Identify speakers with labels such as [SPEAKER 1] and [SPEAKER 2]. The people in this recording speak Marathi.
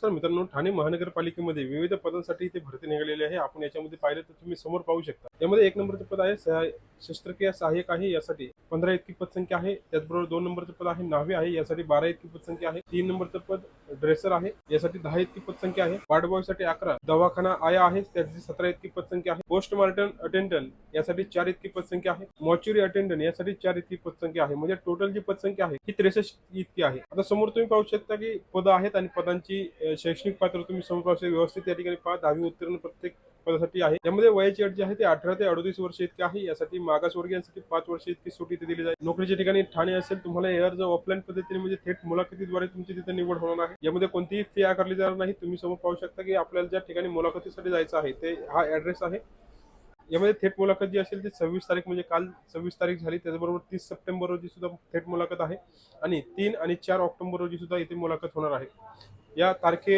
[SPEAKER 1] तर मित्रांनो, ठाणे महानगरपालिकेमध्ये विविध पदांसाठी इथे भरती निघालेली आहे. आपण याच्यामध्ये पाहिलं तर तुम्ही समोर पाहू शकता. यामध्ये 1 नंबरचं पद आहे शस्त्रक्रिया सहाय्यक आहे, यासाठी 15 इतकी पदसंख्या आहे. त्याचबरोबर 2 नंबरचं पद आहे न्हावी आहे, यासाठी 12 इतकी पदसंख्या आहे. 3 नंबरचं पद ड्रेसर आहे, यासाठी 10 इतकी पदसंख्या आहे. वार्डबॉयसाठी 11, दवाखाना आया आहे, त्यासाठी 17 इतकी पदसंख्या आहे. पोस्टमार्टम अटेंडंट यासाठी 4 इतकी पदसंख्या आहे. मॉर्च्युरी अटेंडंट यासाठी 4 इतकी पदसंख्या आहे. म्हणजे टोटल जी पदसंख्या आहे ही 63 इतकी आहे. आता समोर तुम्ही पाहू शकता की पदं आहेत आणि पदांची शैक्षणिक पात्र तुम्ही समोर पाहू शकता. व्यवस्थित या ठिकाणी पहा, 10वी उत्तीर्ण प्रत्येक पदासाठी आहे. यामध्ये वयाची अट जी आहे ती 18 ते 38 वर्ष इतकी आहे. यासाठी मागासवर्गीयांसाठी 5 वर्ष इतकी सूट इथे दिली जाईल. नोकरीच्या ठिकाणी ठाणे असेल, तुम्हाला हे अर्ज ऑफलाईन पद्धतीने म्हणजे थेट मुलाखतीद्वारे तुमची तिथे निवड होणार आहे. यामध्ये कोणतीही फी आकारली जाणार नाही. तुम्ही समोर पाहू शकता की आपल्याला ज्या ठिकाणी मुलाखतीसाठी जायचं आहे ते हा ऍड्रेस आहे. यामध्ये थेट मुलाखत जी असेल ती 26 तारीख म्हणजे काल 26 तारीख झाली. त्याचबरोबर 30 सप्टेंबर रोजी सुद्धा थेट मुलाखत आहे आणि 3 आणि 4 ऑक्टोबर रोजी सुद्धा इथे मुलाखत होणार आहे. या तारखे